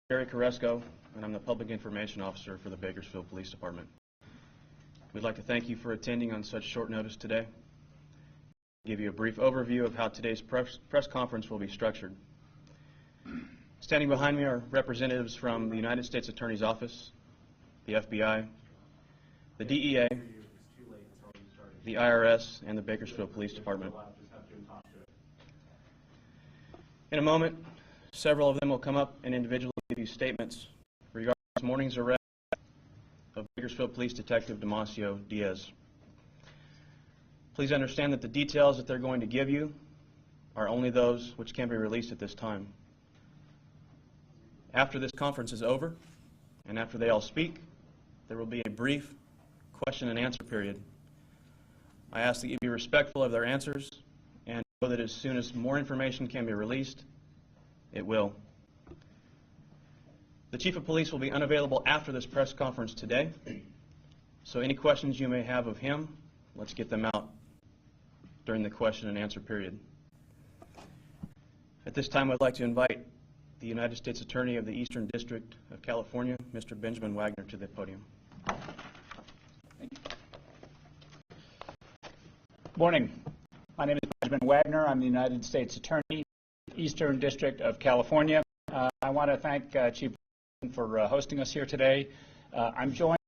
Jerry Carresco, and I'm the Public Information Officer for the Bakersfield Police Department. We'd like to thank you for attending on such short notice today. I'll give you a brief overview of how today's press conference will be structured. Standing behind me are representatives from the United States Attorney's Office, the FBI, the DEA, the IRS, and the Bakersfield Police Department. In a moment, several of them will come up and individually give you statements regarding this morning's arrest of Bakersfield Police Detective Damacio Diaz. Please understand that the details that they're going to give you are only those which can be released at this time. After this conference is over, and after they all speak, there will be a brief question and answer period. I ask that you be respectful of their answers and know that as soon as more information can be released, it will. The Chief of Police will be unavailable after this press conference today, so any questions you may have of him, let's get them out during the question and answer period. At this time, I'd like to invite the United States Attorney of the Eastern District of California, Mr. Benjamin Wagner, to the podium. Good morning. My name is Benjamin Wagner. I'm the United States Attorney, Eastern District of California. I want to thank Chief for hosting us here today. I'm joined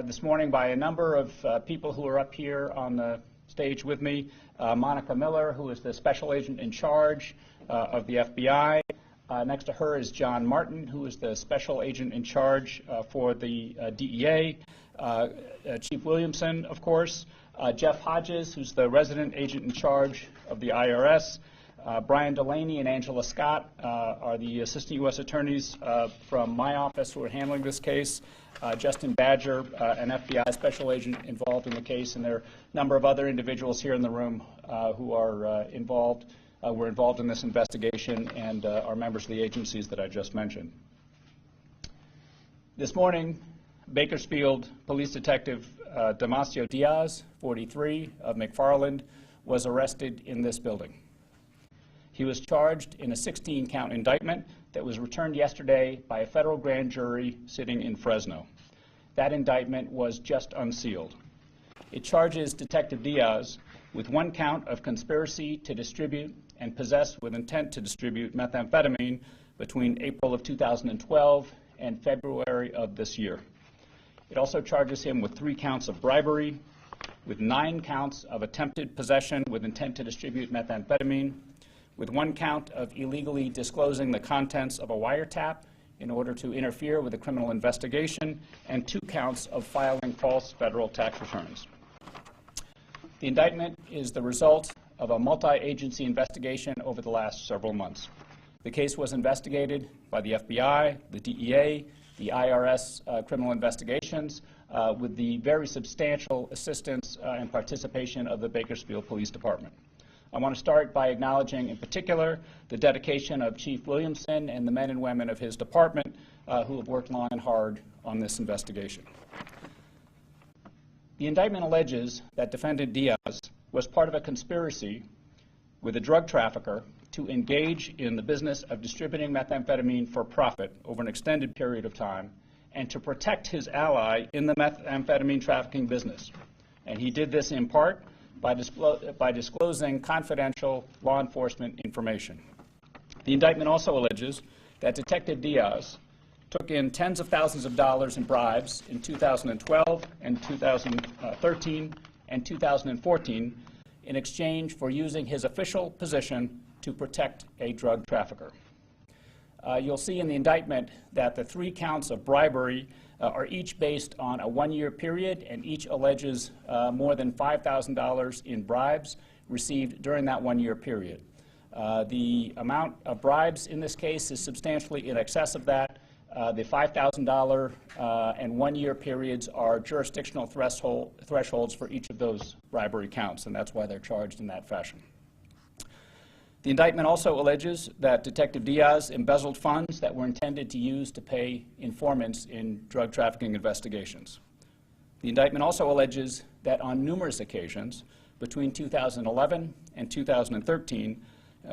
this morning by a number of people who are up here on the stage with me. Monica Miller, who is the Special Agent in charge of the FBI. Next to her is John Martin, who is the Special Agent in charge for the DEA. Chief Williamson, of course. Jeff Hodges, who's the Resident Agent in charge of the IRS. Brian Delaney and Angela Scott are the Assistant U.S. Attorneys from my office who are handling this case. Justin Badger, an FBI Special Agent involved in the case, and there are a number of other individuals here in the room who are were involved in this investigation and are members of the agencies that I just mentioned. This morning, Bakersfield Police Detective Damacio Diaz, 43, of McFarland, was arrested in this building. He was charged in a 16-count indictment that was returned yesterday by a federal grand jury sitting in Fresno. That indictment was just unsealed. It charges Detective Diaz with 1 count of conspiracy to distribute and possess with intent to distribute methamphetamine between April of 2012 and February of this year. It also charges him with 3 counts of bribery, with 9 counts of attempted possession with intent to distribute methamphetamine, with 1 count of illegally disclosing the contents of a wiretap in order to interfere with a criminal investigation, and 2 counts of filing false federal tax returns. The indictment is the result of a multi-agency investigation over the last several months. The case was investigated by the FBI, the DEA, the IRS criminal investigations, with the very substantial assistance and participation of the Bakersfield Police Department. I want to start by acknowledging in particular the dedication of Chief Williamson and the men and women of his department who have worked long and hard on this investigation. The indictment alleges that Defendant Diaz was part of a conspiracy with a drug trafficker to engage in the business of distributing methamphetamine for profit over an extended period of time and to protect his ally in the methamphetamine trafficking business. And he did this in part by disclosing confidential law enforcement information. The indictment also alleges that Detective Diaz took in tens of thousands of dollars in bribes in 2012 and 2013 and 2014 in exchange for using his official position to protect a drug trafficker. You'll see in the indictment that the 3 counts of bribery are each based on a 1-year period, and each alleges more than $5,000 in bribes received during that 1-year period. The amount of bribes in this case is substantially in excess of that. The $5,000 and 1-year periods are jurisdictional thresholds for each of those bribery counts, and that's why they're charged in that fashion. The indictment also alleges that Detective Diaz embezzled funds that were intended to use to pay informants in drug trafficking investigations. The indictment also alleges that on numerous occasions between 2011 and 2013,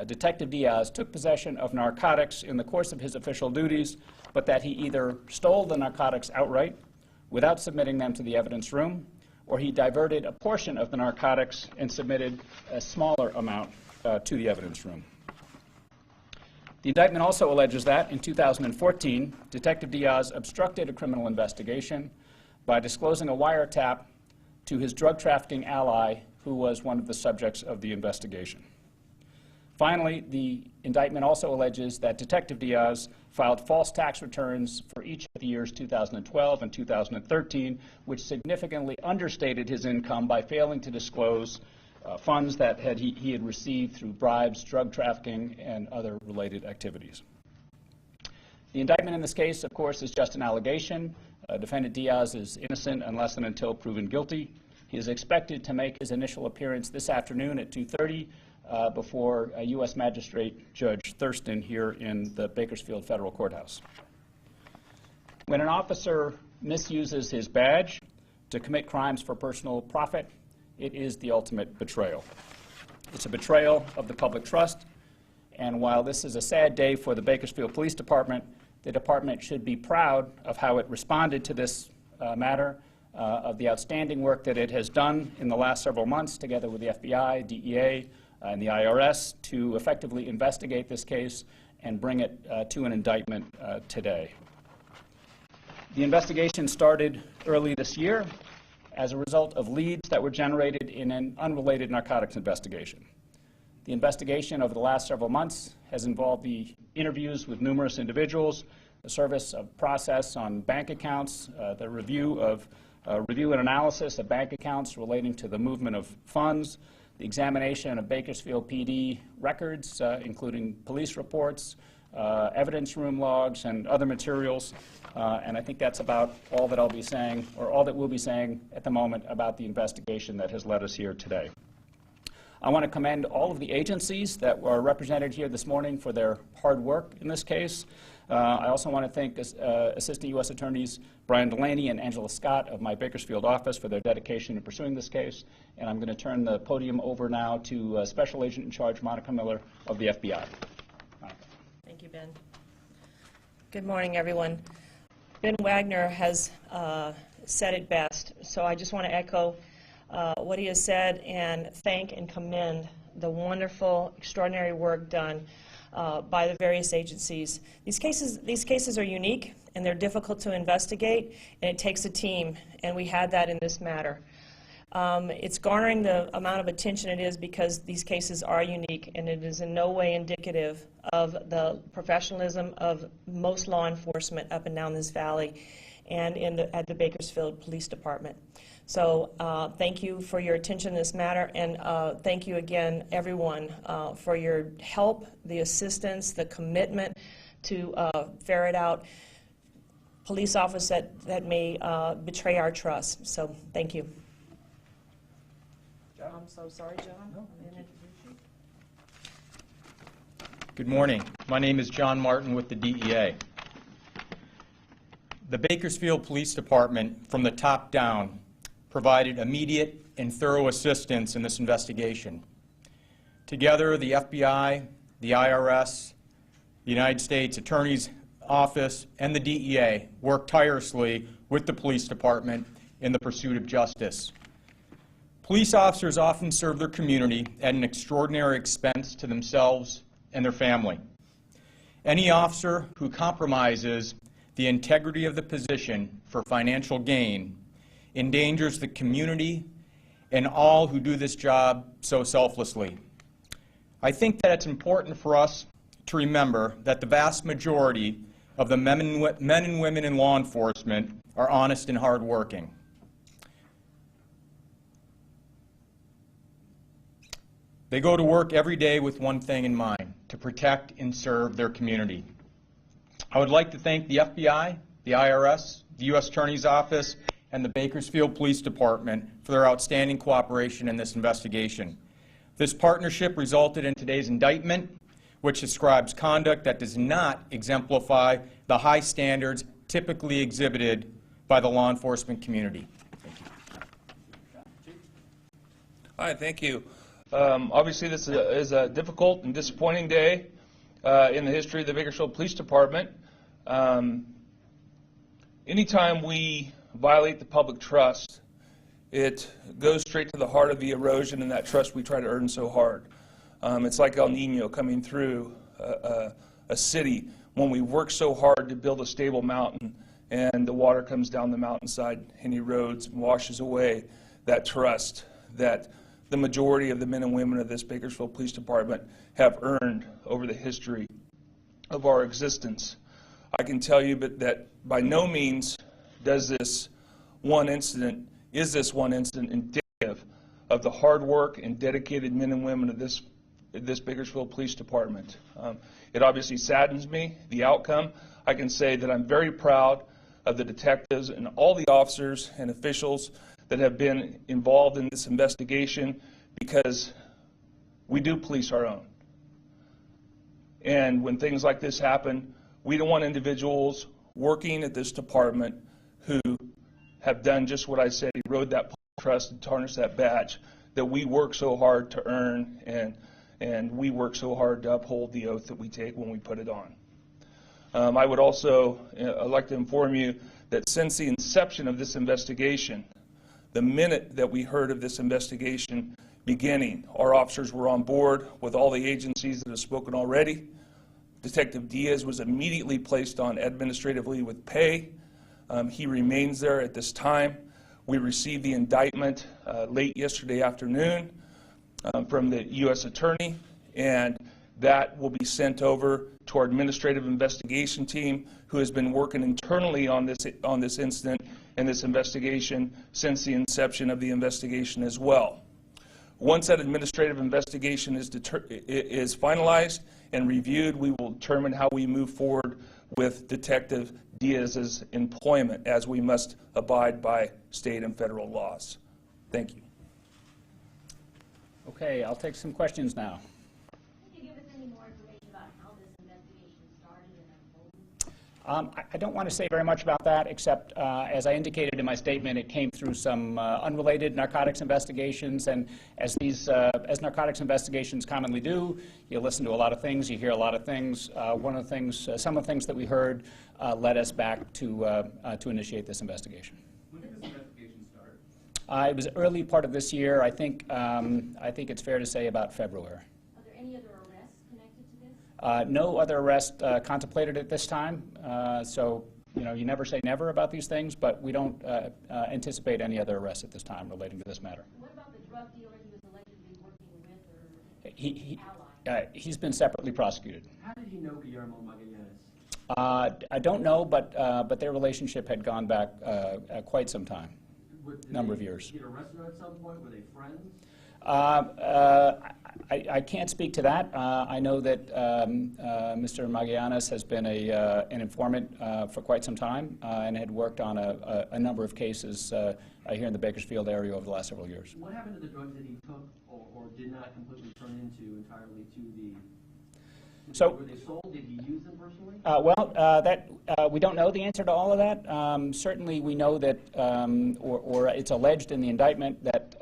Detective Diaz took possession of narcotics in the course of his official duties, but that he either stole the narcotics outright without submitting them to the evidence room, or he diverted a portion of the narcotics and submitted a smaller amount to the evidence room. The indictment also alleges that, in 2014, Detective Diaz obstructed a criminal investigation by disclosing a wiretap to his drug trafficking ally, who was one of the subjects of the investigation. Finally, the indictment also alleges that Detective Diaz filed false tax returns for each of the years 2012 and 2013, which significantly understated his income by failing to disclose funds that he had received through bribes, drug trafficking, and other related activities. The indictment in this case, of course, is just an allegation. Defendant Diaz is innocent unless and until proven guilty. He is expected to make his initial appearance this afternoon at 2:30 before U.S. Magistrate Judge Thurston here in the Bakersfield Federal Courthouse. When an officer misuses his badge to commit crimes for personal profit, it is the ultimate betrayal. It's a betrayal of the public trust, and while this is a sad day for the Bakersfield Police Department, the department should be proud of how it responded to this matter, of the outstanding work that it has done in the last several months together with the FBI, DEA, and the IRS to effectively investigate this case and bring it to an indictment today. The investigation started early this year as a result of leads that were generated in an unrelated narcotics investigation. The investigation over the last several months has involved the interviews with numerous individuals, the service of process on bank accounts, the review and analysis of bank accounts relating to the movement of funds, the examination of Bakersfield PD records, including police reports, evidence room logs, and other materials. And I think that's about all that I'll be saying, or all that we'll be saying at the moment about the investigation that has led us here today. I want to commend all of the agencies that were represented here this morning for their hard work in this case. I also want to thank Assistant U.S. Attorneys Brian Delaney and Angela Scott of my Bakersfield office for their dedication in pursuing this case. And I'm going to turn the podium over now to Special Agent in Charge Monica Miller of the FBI. Monica. Thank you, Ben. Good morning, everyone. Ben Wagner has said it best, so I just want to echo what he has said and thank and commend the wonderful, extraordinary work done by the various agencies. These cases are unique and they're difficult to investigate, and it takes a team, and we had that in this matter. It's garnering the amount of attention it is because these cases are unique, and it is in no way indicative of the professionalism of most law enforcement up and down this valley and at the Bakersfield Police Department. So thank you for your attention in this matter, and thank you again, everyone, for your help, the assistance, the commitment to ferret out police officers that may betray our trust. So thank you. John? I'm so sorry, John. No, Good morning. My name is John Martin with the DEA. The Bakersfield Police Department, from the top down, provided immediate and thorough assistance in this investigation. Together, the FBI, the IRS, the United States Attorney's Office, and the DEA worked tirelessly with the police department in the pursuit of justice. Police officers often serve their community at an extraordinary expense to themselves and their family. Any officer who compromises the integrity of the position for financial gain endangers the community and all who do this job so selflessly. I think that it's important for us to remember that the vast majority of the men and women in law enforcement are honest and hardworking. They go to work every day with one thing in mind: to protect and serve their community. I would like to thank the FBI, the IRS, the U.S. Attorney's Office, and the Bakersfield Police Department for their outstanding cooperation in this investigation. This partnership resulted in today's indictment, which describes conduct that does not exemplify the high standards typically exhibited by the law enforcement community. Thank you. Hi, thank you. Obviously, this is a difficult and disappointing day in the history of the Bakersfield Police Department. Anytime we violate the public trust, it goes straight to the heart of the erosion and that trust we try to earn so hard. It's like El Nino coming through a city when we work so hard to build a stable mountain and the water comes down the mountainside and erodes and washes away that trust that the majority of the men and women of this Bakersfield Police Department have earned over the history of our existence. I can tell you that by no means is this one incident indicative of the hard work and dedicated men and women of this Bakersfield Police Department. It obviously saddens me, the outcome. I can say that I'm very proud of the detectives and all the officers and officials that have been involved in this investigation, because we do police our own. And when things like this happen, we don't want individuals working at this department who have done just what I said, erode that trust and tarnish that badge that we work so hard to earn, and we work so hard to uphold the oath that we take when we put it on. I would also like to inform you that since the inception of this investigation, the minute that we heard of this investigation beginning, our officers were on board with all the agencies that have spoken already. Detective Diaz was immediately placed on administrative leave with pay. He remains there at this time. We received the indictment late yesterday afternoon from the U.S. Attorney, and that will be sent over to our administrative investigation team, who has been working internally on this incident and this investigation since the inception of the investigation as well. Once that administrative investigation is finalized and reviewed, we will determine how we move forward with Detective Diaz's employment, as we must abide by state and federal laws. Thank you. Okay, I'll take some questions now. Can you give us any more information about how this investigation started and unfolded? I don't want to say very much about that, except as I indicated in my statement, it came through some unrelated narcotics investigations, and as narcotics investigations commonly do, you listen to a lot of things, you hear a lot of things. Some of the things that we heard led us back to initiate this investigation. When did this investigation start? It was early part of this year. I think it's fair to say about February. Are there any other arrests connected to this? No other arrest contemplated at this time. So, you never say never about these things, but we don't anticipate any other arrests at this time relating to this matter. What about the drug dealer he was allegedly working with or ally? He's been separately prosecuted. How did he know Guillermo Magallanes? I don't know, but their relationship had gone back quite some time, number of years. Did they get arrested at some point? Were they friends? I can't speak to that. I know that Mr. Magallanes has been an informant for quite some time and had worked on a number of cases here in the Bakersfield area over the last several years. What happened to the drugs that he took or did not completely turn into entirely to the... So, were they sold? Did he use them personally? We don't know the answer to all of that. Certainly we know that, or it's alleged in the indictment that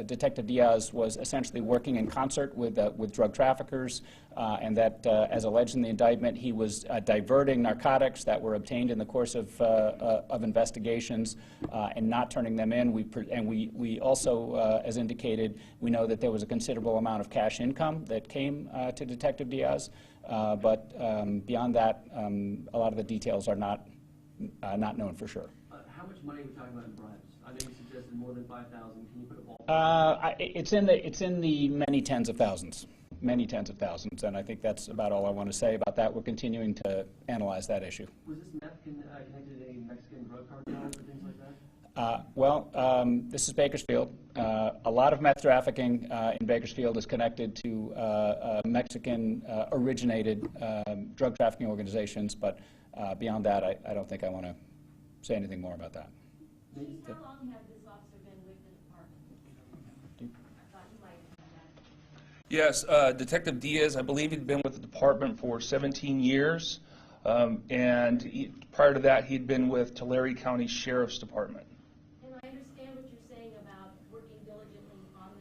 Detective Diaz was essentially working in concert with drug traffickers, and that, as alleged in the indictment, he was diverting narcotics that were obtained in the course of investigations and not turning them in. We also, as indicated, we know that there was a considerable amount of cash income that came to Detective Diaz, but beyond that, a lot of the details are not known for sure. How much money are we talking about in bribes? I know you suggested more than 5,000. Can you put a ball? It's in the many tens of thousands, and I think that's about all I want to say about that. We're continuing to analyze that issue. Was this meth connected to any Mexican drug cartels or things like that? This is Bakersfield. A lot of meth trafficking in Bakersfield is connected to Mexican-originated drug trafficking organizations, but beyond that, I don't think I want to say anything more about that. How long has this officer been with the department? I thought you might have that. Yes, Detective Diaz, I believe he'd been with the department for 17 years, and prior to that, he'd been with Tulare County Sheriff's Department. And I understand what you're saying about working diligently on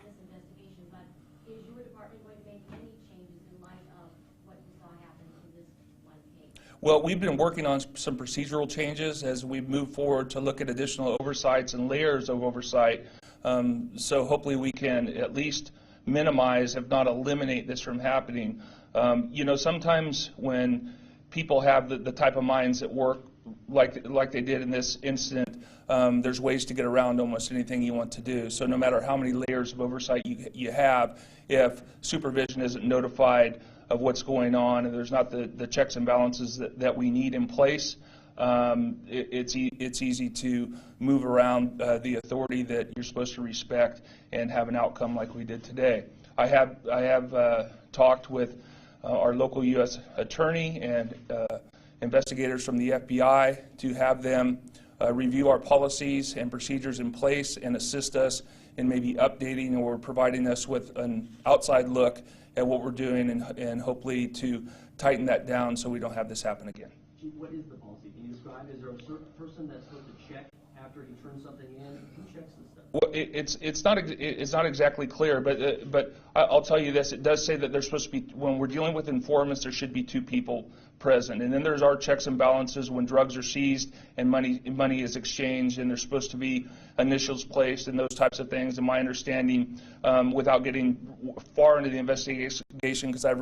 this Well, we've been working on some procedural changes as we move forward to look at additional oversights and layers of oversight. So hopefully we can at least minimize, if not eliminate, this from happening. You know, sometimes when people have the type of minds that work like they did in this incident, there's ways to get around almost anything you want to do. So no matter how many layers of oversight you have, if supervision isn't notified of what's going on and there's not the checks and balances that we need in place, it's easy to move around the authority that you're supposed to respect and have an outcome like we did today. I have talked with our local U.S. attorney and investigators from the FBI to have them review our policies and procedures in place and assist us in maybe updating or providing us with an outside look at what we're doing and hopefully to tighten that down so we don't have this happen again. Chief, what is the policy? Can you describe? Is there a certain person that's supposed to check after he turns something in? Who checks this stuff? Well, it's not exactly clear, but I'll tell you this: it does say that there's supposed to be, when we're dealing with informants, there should be 2 people present, and then there's our checks and balances when drugs are seized and money is exchanged, and there's supposed to be initials placed and those types of things. And my understanding, without getting far into the investigation, because I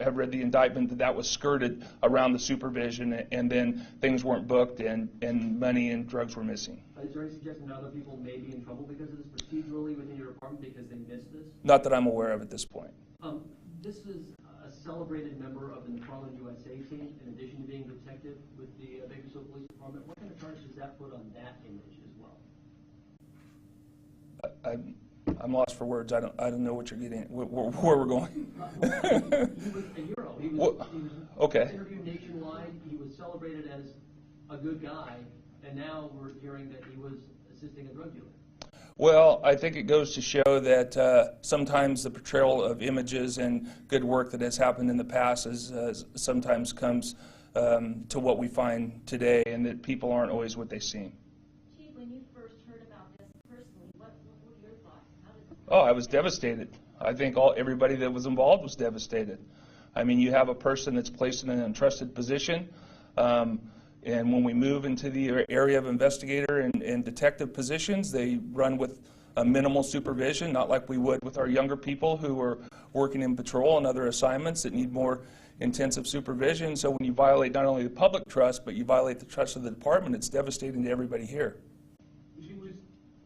have read the indictment, that was skirted around the supervision, and then things weren't booked, and money and drugs were missing. Is there any suggestion that other people may be in trouble because of this procedurally within your department because they missed this? Not that I'm aware of at this point. This is a celebrated member of the McFarland USA team, in addition to being a detective with the Bakersfield Police Department. What kind of charge does that put on that image as well? I'm lost for words. I don't know what you're getting at, where we're going. He was a hero. He was okay. interviewed nationwide. He was celebrated as a good guy, and now we're hearing that he was assisting a drug dealer. Well, I think it goes to show that sometimes the portrayal of images and good work that has happened in the past sometimes comes to what we find today, and that people aren't always what they seem. Chief, when you first heard about this personally, what were your thoughts? How did Oh, I was devastated. I think everybody that was involved was devastated. I mean, you have a person that's placed in an entrusted position, and when we move into the area of investigator and detective positions, they run with a minimal supervision, not like we would with our younger people who are working in patrol and other assignments that need more intensive supervision. So when you violate not only the public trust, but you violate the trust of the department, it's devastating to everybody here. She was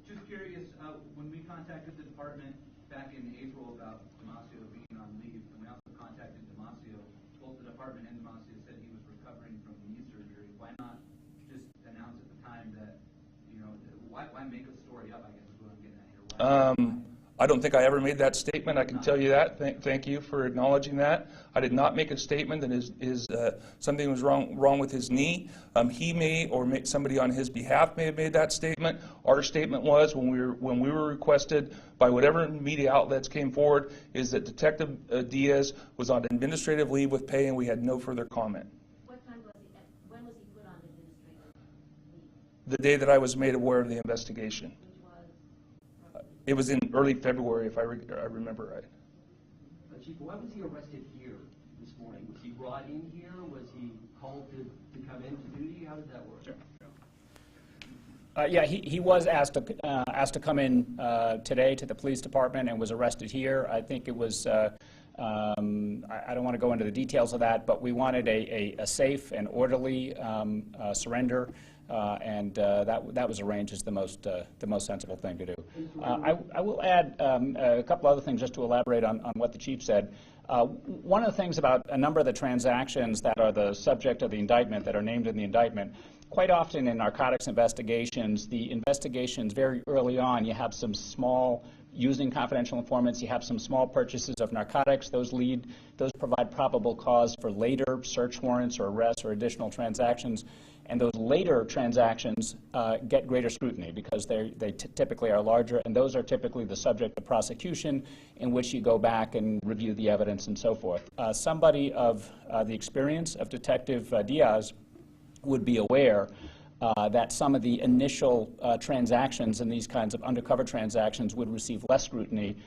just curious, when we contacted the department back in April about Damacio being on leave, and we also contacted Damacio, both the department and Damacio said he was recovering from knee surgery. Why not just announce at the time that, you know, why make a story up, I guess is what I'm getting at here. I don't think I ever made that statement. I can tell you that. Thank you for acknowledging that. I did not make a statement that something was wrong with his knee. He may, or somebody on his behalf may have made that statement. Our statement was, when we were requested by whatever media outlets came forward, is that Detective Diaz was on administrative leave with pay, and we had no further comment. What time was he, when was he put on administrative leave? The day that I was made aware of the investigation. It was in early February, if I remember right. Chief, why was he arrested here this morning? Was he brought in here? Was he called to come into duty? How did that work? Yeah, he was asked to come in today to the police department and was arrested here. I think it was, I don't want to go into the details of that, but we wanted a safe and orderly surrender. And that was arranged as the most sensible thing to do. I will add a couple other things just to elaborate on what the chief said. One of the things about a number of the transactions that are the subject of the indictment, that are named in the indictment, quite often in narcotics investigations, the investigations very early on, you have some small, using confidential informants, you have some small purchases of narcotics. Those provide probable cause for later search warrants or arrests or additional transactions. And those later transactions get greater scrutiny because they typically are larger, and those are typically the subject of prosecution, in which you go back and review the evidence and so forth. Somebody of the experience of Detective Diaz would be aware that some of the initial transactions in these kinds of undercover transactions would receive less scrutiny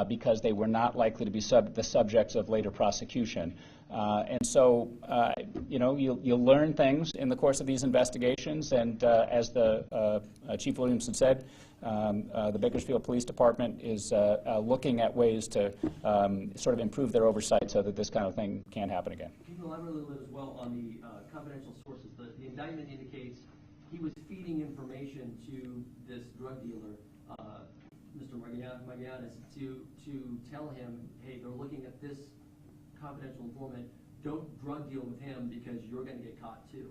because they were not likely to be the subjects of later prosecution. And so, you know, you'll learn things in the course of these investigations, and as the Chief Williamson said, the Bakersfield Police Department is looking at ways to sort of improve their oversight so that this kind of thing can't happen again. Can you elaborate a little bit as well on the confidential sources? The indictment indicates he was feeding information to this drug dealer, Mr. Magallanes, to tell him, hey, they're looking at this confidential informant, don't drug deal with him because you're going to get caught too.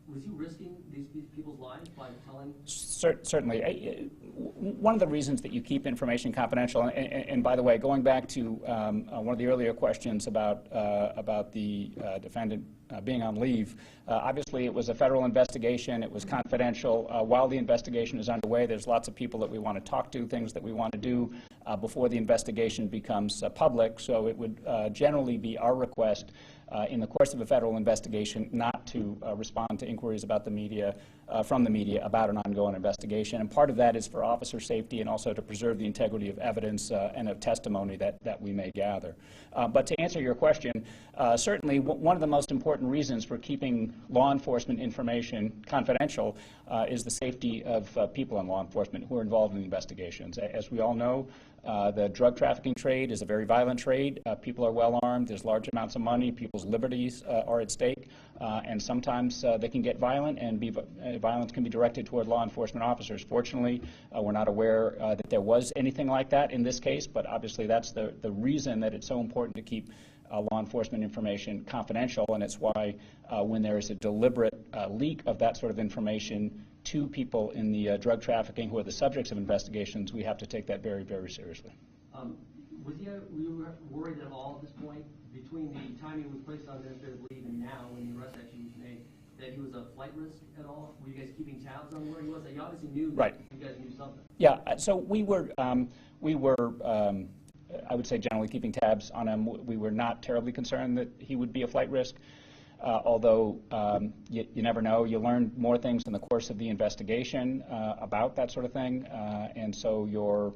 Was he risking these people's lives by telling? Certainly. One of the reasons that you keep information confidential, and by the way, going back to one of the earlier questions about the defendant being on leave, obviously it was a federal investigation. It was confidential. While the investigation is underway, there's lots of people that we want to talk to, things that we want to do before the investigation becomes public. So it would generally be our request in the course of a federal investigation not to respond to inquiries about the media, from the media about an ongoing investigation. And part of that is for officer safety and also to preserve the integrity of evidence and of testimony that we may gather. But to answer your question, certainly one of the most important reasons for keeping law enforcement information confidential is the safety of people in law enforcement who are involved in the investigations. As we all know, the drug trafficking trade is a very violent trade. People are well armed. There's large amounts of money. People's liberties are at stake. And sometimes they can get violent, and violence can be directed toward law enforcement officers. Fortunately, we're not aware that there was anything like that in this case, but obviously that's the reason that it's so important to keep law enforcement information confidential, and it's why when there is a deliberate leak of that sort of information to people in the drug trafficking who are the subjects of investigations, we have to take that very, very seriously. Were you worried at all at this point, between the time he was placed on administrative leave and now when the arrest actually was made, that he was a flight risk at all? Were you guys keeping tabs on where he was? You obviously knew that you guys knew something. Yeah, so we were I would say generally keeping tabs on him. We were not terribly concerned that he would be a flight risk. Although you never know. You learn more things in the course of the investigation about that sort of thing, and so your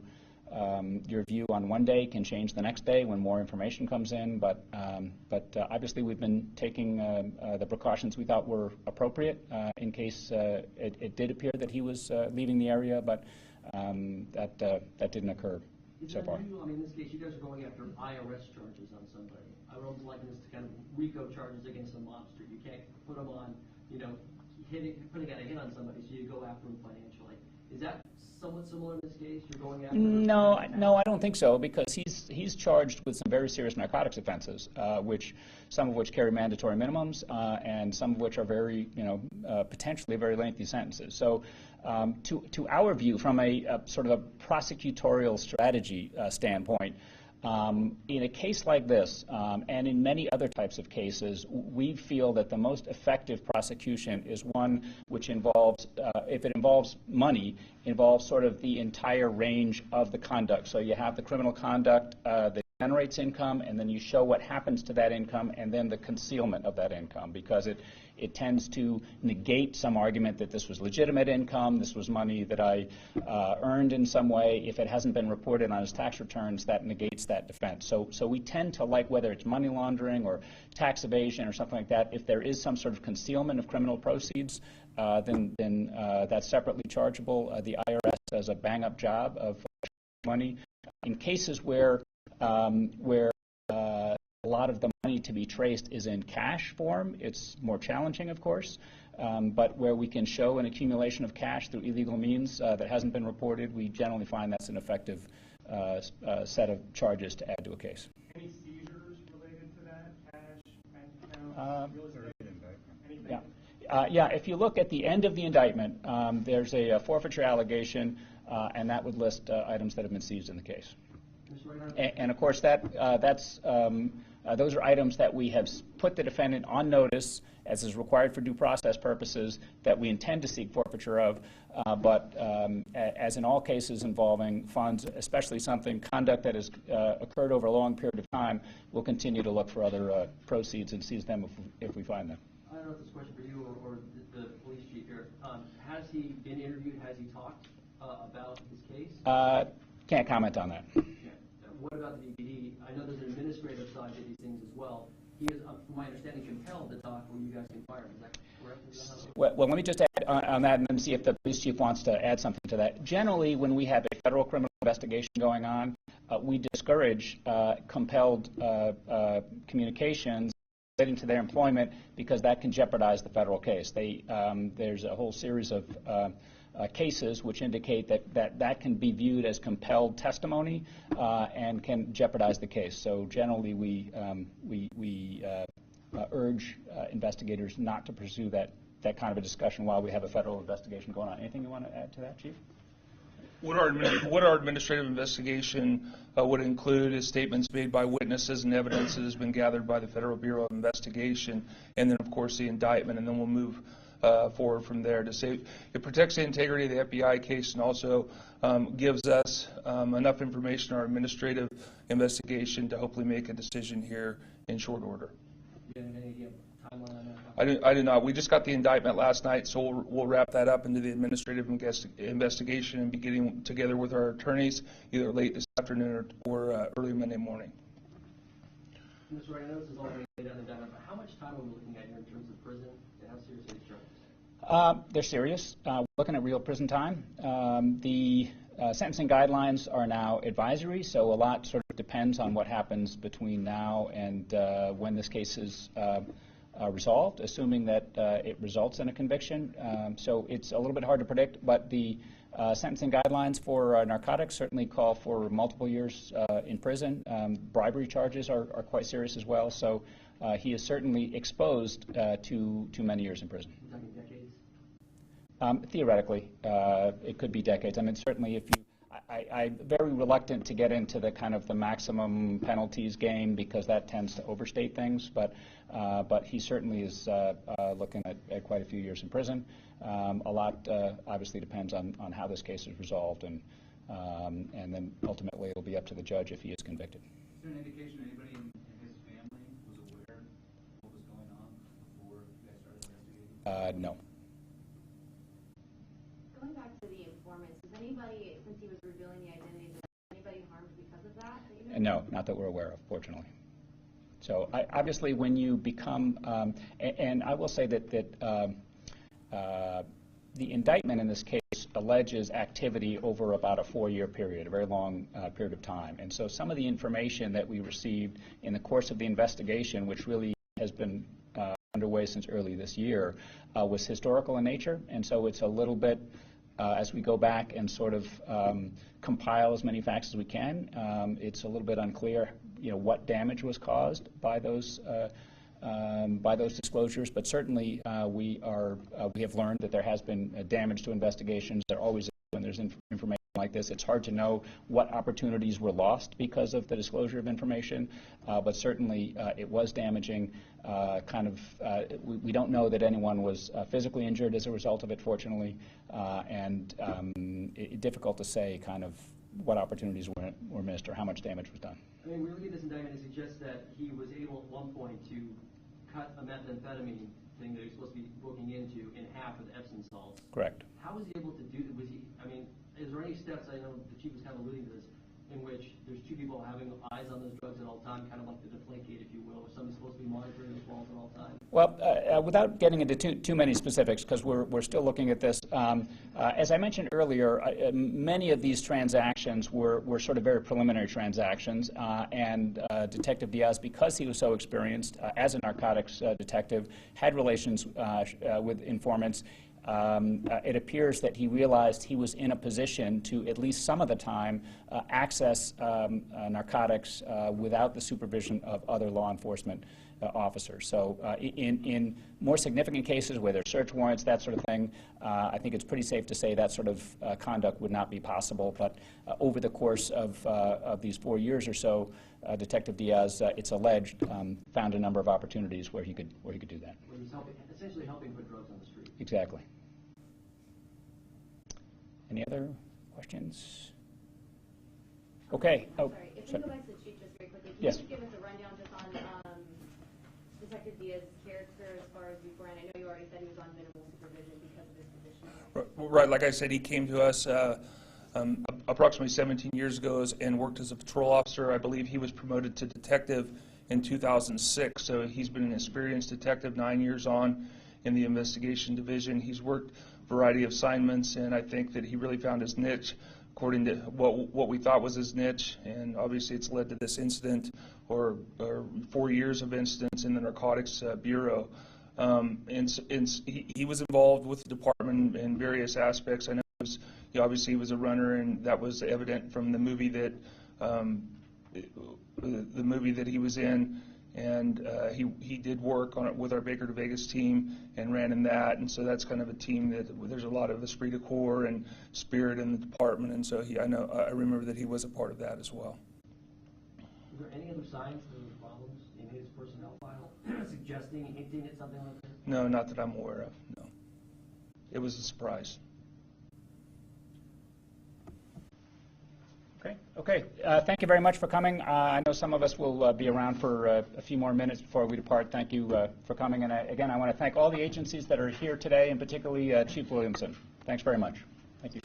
view on one day can change the next day when more information comes in. But obviously we've been taking the precautions we thought were appropriate in case it did appear that he was leaving the area, but that didn't occur so far. I mean, in this case, you guys are going after IRS charges on somebody. I would almost liken this to kind of RICO charges against a mobster. You can't put them on, you know, putting a hit on somebody, so you go after them financially. Is that somewhat similar in this case? You're going after them? No, I don't think so, because he's charged with some very serious narcotics offenses, some of which carry mandatory minimums, and some of which are very, potentially very lengthy sentences. So, to our view, from a sort of a prosecutorial strategy standpoint, in a case like this, and in many other types of cases, we feel that the most effective prosecution is one which involves, if it involves money, involves sort of the entire range of the conduct. So you have the criminal conduct that generates income, and then you show what happens to that income, and then the concealment of that income, because it tends to negate some argument that this was legitimate income, this was money that I earned in some way. If it hasn't been reported on his tax returns, that negates that defense. So we tend to like, whether it's money laundering or tax evasion or something like that, if there is some sort of concealment of criminal proceeds, then that's separately chargeable. The IRS does a bang-up job of money. In cases where a lot of the money to be traced is in cash form, it's more challenging, of course, but where we can show an accumulation of cash through illegal means that hasn't been reported, we generally find that's an effective set of charges to add to a case. Any seizures related to that? Cash, bank accounts, real estate? Anything? Yeah, if you look at the end of the indictment, there's a forfeiture allegation, and that would list items that have been seized in the case. And of course, those are items that we have put the defendant on notice, as is required for due process purposes, that we intend to seek forfeiture of. But as in all cases involving funds, especially conduct that has occurred over a long period of time, we'll continue to look for other proceeds and seize them if we find them. I don't know if this is a question for you or the police chief here. Has he been interviewed? Has he talked about his case? Can't comment on that. What about the BPD? I know there's an administrative side to these things as well. he is, from my understanding, compelled to talk when you guys conspired. Is that correct? Is that how it Well, let me just add on that and then see if the police chief wants to add something to that. Generally, when we have a federal criminal investigation going on, we discourage compelled communications relating to their employment because that can jeopardize the federal case. There's a whole series of cases which indicate that can be viewed as compelled testimony and can jeopardize the case. So generally, we urge investigators not to pursue that kind of a discussion while we have a federal investigation going on. Anything you want to add to that, Chief? What our administrative investigation would include is statements made by witnesses and evidence that has been gathered by the Federal Bureau of Investigation, and then, of course, the indictment, and then we'll move forward from there to say it protects the integrity of the FBI case and also gives us enough information in our administrative investigation to hopefully make a decision here in short order. Do you have any idea of timeline on that? I do not. We just got the indictment last night, so we'll wrap that up into the administrative investigation and be getting together with our attorneys either late this afternoon or early Monday morning. Mr. Wright, I know this is all being laid out in the indictment, but how much time are we looking at here in terms of prison and how serious are these charges? They're serious. We're looking at real prison time. The sentencing guidelines are now advisory, so a lot sort of depends on what happens between now and when this case is resolved, assuming that it results in a conviction. So it's a little bit hard to predict, but the sentencing guidelines for narcotics certainly call for multiple years in prison. Bribery charges are quite serious as well, so he is certainly exposed to many years in prison. We're talking decades? Theoretically, it could be decades. I mean, certainly if you, I'm very reluctant to get into the kind of the maximum penalties game because that tends to overstate things, but he certainly is looking at quite a few years in prison. A lot obviously depends on how this case is resolved, and then ultimately it'll be up to the judge if he is convicted. Is there an indication anybody in his family was aware of what was going on before you guys started investigating? No. Going back to the informants, was anybody, since he was revealing the identities, was anybody harmed because of that? No, not that we're aware of, fortunately. So obviously when you become, and I will say that the indictment in this case alleges activity over about a 4-year period, a very long period of time. And so some of the information that we received in the course of the investigation, which really has been underway since early this year, was historical in nature. And so it's a little bit, as we go back and sort of compile as many facts as we can, it's a little bit unclear, what damage was caused by those disclosures. But certainly we have learned that there has been damage to investigations. There always is when there's information like this. It's hard to know what opportunities were lost because of the disclosure of information, but certainly it was damaging. We don't know that anyone was physically injured as a result of it, fortunately, and difficult to say kind of what opportunities were missed or how much damage was done. I mean, we look at this indictment and suggest that he was able at one point to cut a methamphetamine thing that he was supposed to be looking into in half with Epsom salts. Correct. How was he able to do that? Is there any steps, I know the chief was kind of alluding to this, in which there's two people having eyes on those drugs at all time, kind of like the deflategate, if you will, or somebody's supposed to be monitoring those balls at all times? Well, without getting into too many specifics, because we're still looking at this, as I mentioned earlier, many of these transactions were sort of very preliminary transactions, and Detective Diaz, because he was so experienced as a narcotics detective, had relations with informants. It appears that he realized he was in a position to, at least some of the time, access narcotics without the supervision of other law enforcement officers. So in more significant cases where there are search warrants, that sort of thing, I think it's pretty safe to say that sort of conduct would not be possible. But over the course of these 4 years or so, Detective Diaz, it's alleged, found a number of opportunities where he could do that. Where he's essentially helping put drugs on the street. Exactly. Any other questions? Okay. Sorry, if we go back to the chief just very quickly, can Yes. you just give us a rundown just on Detective Diaz's character as far as beforehand? I know you already said he was on minimal supervision because of his position. Right, like I said, he came to us approximately 17 years ago and worked as a patrol officer. I believe he was promoted to detective in 2006. So he's been an experienced detective, 9 years on in the investigation division. He's worked a variety of assignments, and I think that he really found his niche according to what we thought was his niche, and obviously it's led to this incident or 4 years of incidents in the Narcotics Bureau. He was involved with the department in various aspects. I know obviously he was a runner, and that was evident from the movie that he was in. And he did work on it with our Baker to Vegas team and ran in that, and so that's kind of a team that there's a lot of esprit de corps and spirit in the department, and so I remember that he was a part of that as well. Is there any other signs of problems in his personnel file suggesting, hinting at something like that? No, not that I'm aware of, no. It was a surprise. Okay. Thank you very much for coming. I know some of us will be around for a few more minutes before we depart. Thank you for coming. And again, I want to thank all the agencies that are here today, and particularly Chief Williamson. Thanks very much. Thank you.